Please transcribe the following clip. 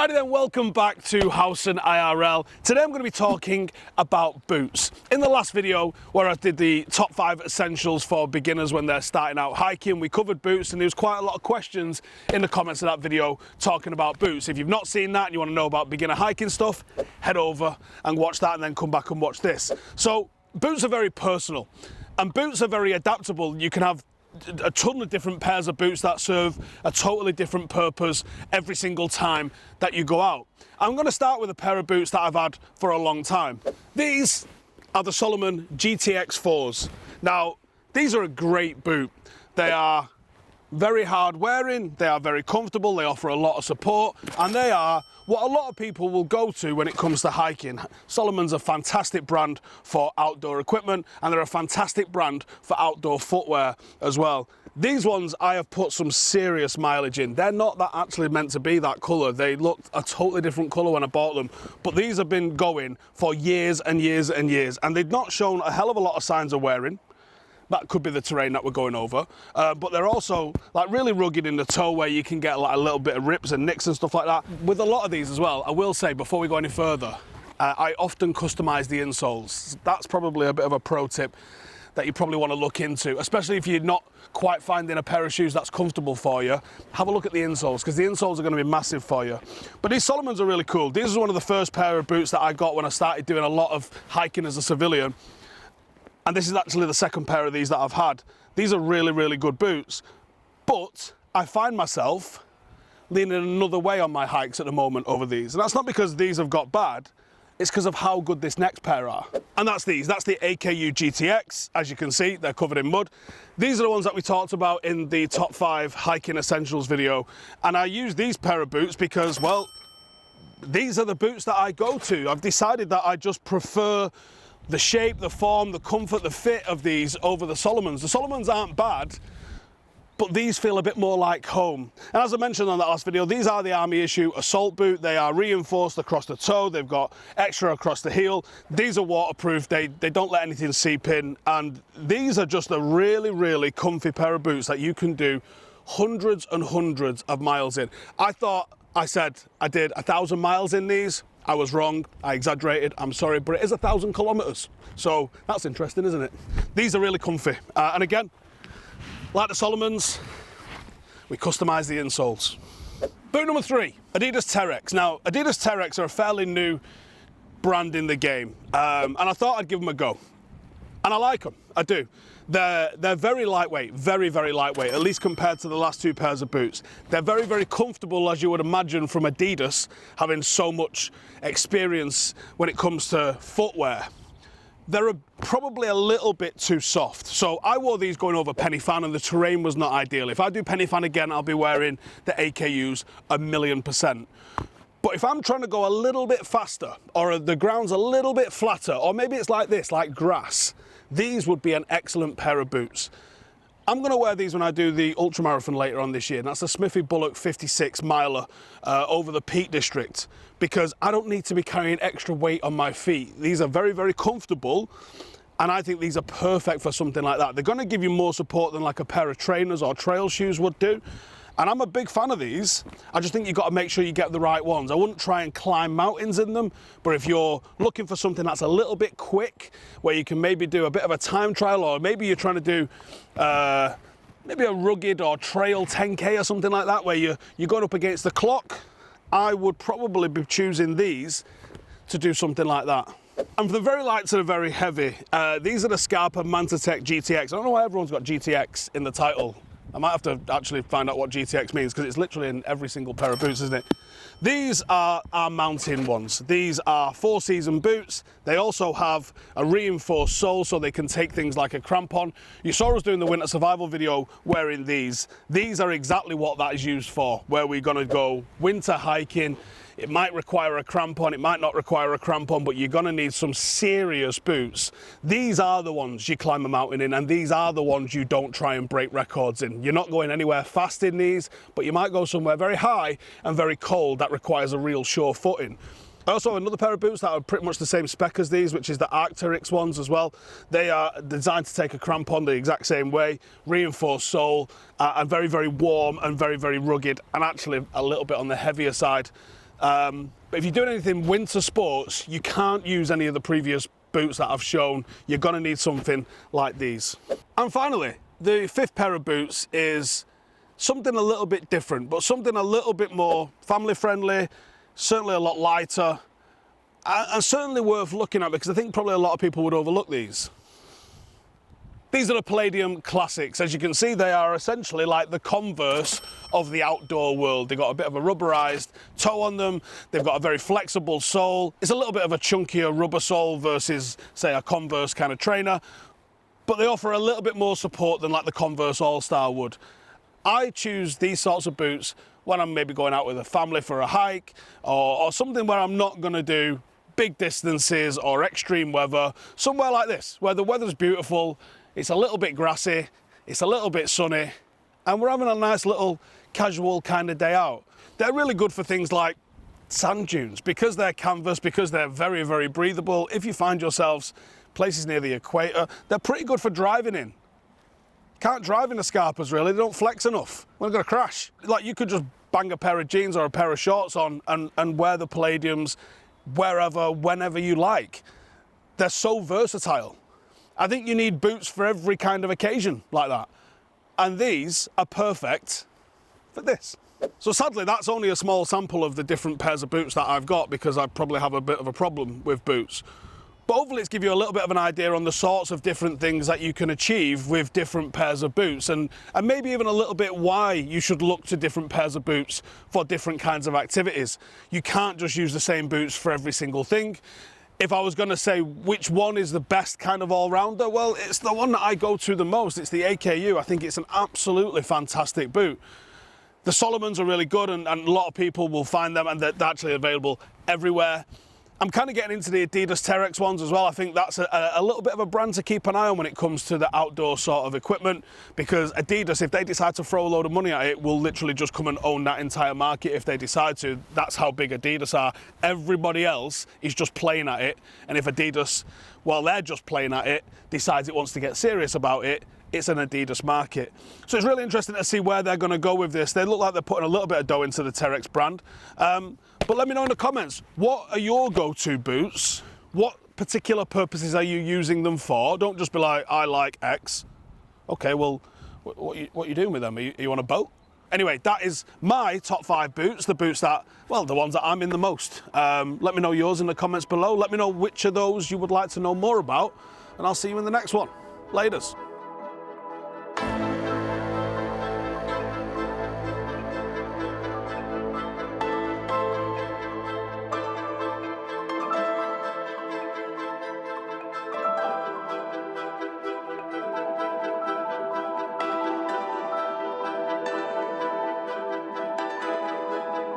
Righty then, welcome back to Howson IRL. Today I'm going to be talking about boots. In the last video where I did the top 5 essentials for beginners when they're starting out hiking, we covered boots and there was quite a lot of questions in the comments of that video talking about boots. If you've not seen that and you want to know about beginner hiking stuff, head over and watch that and then come back and watch this. So boots are very personal and boots are very adaptable. You can have a ton of different pairs of boots that serve a totally different purpose every single time that you go out. I'm going to start with a pair of boots that I've had for a long time. These are the Salomon GTX 4s. Now, these are a great boot. They are very hard wearing, they are very comfortable, they offer a lot of support, and they are what a lot of people will go to when it comes to hiking. Salomon's a fantastic brand for outdoor equipment, and they're a fantastic brand for outdoor footwear as well. These ones I have put some serious mileage in. They're not that actually meant to be that colour. They looked a totally different colour when I bought them, but these have been going for years and years and years, and they've not shown a hell of a lot of signs of wearing. That could be the terrain that we're going over, but they're also like really rugged in the toe where you can get like a little bit of rips and nicks and stuff like that. With a lot of these as well, I will say before we go any further, I often customise the insoles. That's probably a bit of a pro tip that you probably want to look into, especially if you're not quite finding a pair of shoes that's comfortable for you. Have a look at the insoles, because the insoles are going to be massive for you. But these Salomons are really cool. These are one of the first pair of boots that I got when I started doing a lot of hiking as a civilian. And this is actually the second pair of these that I've had. These are really, really good boots. But I find myself leaning another way on my hikes at the moment over these. And that's not because these have got bad, it's because of how good this next pair are. And that's these. That's the AKU GTX. As you can see, they're covered in mud. These are the ones that we talked about in the top 5 hiking essentials video. And I use these pair of boots because, well, these are the boots that I go to. I've decided that I just prefer the shape, the form, the comfort, the fit of these over the Salomons. The Salomons aren't bad, but these feel a bit more like home. And as I mentioned on that last video, these are the army issue assault boot. They are reinforced across the toe. They've got extra across the heel. These are waterproof. They don't let anything seep in. And these are just a really, really comfy pair of boots that you can do hundreds and hundreds of miles in. I said I did 1,000 miles in these. I was wrong, I exaggerated, I'm sorry, but it is 1,000 kilometers. So that's interesting, isn't it? These are really comfy. And again, like the Salomons, we customize the insoles. Boot number 3, Adidas Terx. Now, Adidas Terx are a fairly new brand in the game. And I thought I'd give them a go. And I like them, I do. They're very lightweight, very, very lightweight, at least compared to the last 2 pairs of boots. They're very, very comfortable, as you would imagine from Adidas, having so much experience when it comes to footwear. They're probably a little bit too soft. So I wore these going over Penny Fan and the terrain was not ideal. If I do Penny Fan again, I'll be wearing the AKUs 1,000,000%. But if I'm trying to go a little bit faster, or the ground's a little bit flatter, or maybe it's like this, like grass, these would be an excellent pair of boots. I'm going to wear these when I do the ultramarathon later on this year, and that's the Smithy Bullock 56 miler over the Peak District, because I don't need to be carrying extra weight on my feet. These are very, very comfortable, and I think these are perfect for something like that. They're going to give you more support than like a pair of trainers or trail shoes would do. And I'm a big fan of these. I just think you've got to make sure you get the right ones. I wouldn't try and climb mountains in them, but if you're looking for something that's a little bit quick, where you can maybe do a bit of a time trial, or maybe you're trying to do maybe a rugged or trail 10K or something like that, where you're going up against the clock, I would probably be choosing these to do something like that. And for the very light to the very heavy, these are the Scarpa GTX. I don't know why everyone's got GTX in the title. I might have to actually find out what GTX means, because it's literally in every single pair of boots, isn't it? These are our mountain ones. These are 4-season boots. They also have a reinforced sole so they can take things like a crampon. You saw us doing the winter survival video wearing these. These are exactly what that is used for, where we're going to go winter hiking. It might require a crampon, it might not require a crampon, but you're going to need some serious boots. These are the ones you climb a mountain in, and these are the ones you don't try and break records in. You're not going anywhere fast in these, but you might go somewhere very high and very cold that requires a real sure footing. I also have another pair of boots that are pretty much the same spec as these, which is the Terrex ones as well. They are designed to take a crampon the exact same way, reinforced sole, and very, very warm and very, very rugged, and actually a little bit on the heavier side. But if you're doing anything winter sports, you can't use any of the previous boots that I've shown. You're gonna need something like these. And finally, the fifth pair of boots is something a little bit different, but something a little bit more family friendly, certainly a lot lighter, and certainly worth looking at because I think probably a lot of people would overlook these. These are the Palladium Classics. As you can see, they are essentially like the Converse of the outdoor world. They've got a bit of a rubberized toe on them. They've got a very flexible sole. It's a little bit of a chunkier rubber sole versus, say, a Converse kind of trainer, but they offer a little bit more support than like the Converse All-Star would. I choose these sorts of boots when I'm maybe going out with a family for a hike or something where I'm not gonna do big distances or extreme weather, somewhere like this, where the weather's beautiful, it's a little bit grassy, it's a little bit sunny, and we're having a nice little casual kind of day out. They're really good for things like sand dunes, because they're canvas, because they're very, very breathable. If you find yourselves places near the equator, they're pretty good for driving in. Can't drive in the Scarpas really, they don't flex enough. We're gonna crash. Like you could just bang a pair of jeans or a pair of shorts on and wear the Palladiums wherever, whenever you like. They're so versatile. I think you need boots for every kind of occasion like that. And these are perfect for this. So sadly, that's only a small sample of the different pairs of boots that I've got because I probably have a bit of a problem with boots. But hopefully it's give you a little bit of an idea on the sorts of different things that you can achieve with different pairs of boots and maybe even a little bit why you should look to different pairs of boots for different kinds of activities. You can't just use the same boots for every single thing. If I was going to say which one is the best kind of all-rounder, well, it's the one that I go to the most. It's the AKU. I think it's an absolutely fantastic boot. The Salomons are really good and a lot of people will find them and they're actually available everywhere. I'm kind of getting into the Adidas Terx ones as well. I think that's a little bit of a brand to keep an eye on when it comes to the outdoor sort of equipment, because Adidas, if they decide to throw a load of money at it, will literally just come and own that entire market if they decide to. That's how big Adidas are. Everybody else is just playing at it, and if Adidas, while they're just playing at it, decides it wants to get serious about it, it's an Adidas market. So it's really interesting to see where they're going to go with this. They look like they're putting a little bit of dough into the Terrex brand. But let me know in the comments, what are your go-to boots? What particular purposes are you using them for? Don't just be like, I like X. Okay, well, what are you doing with them? Are you on a boat? Anyway, that is my top 5 boots, the boots that, well, the ones that I'm in the most. Let me know yours in the comments below. Let me know which of those you would like to know more about, and I'll see you in the next one. Laters.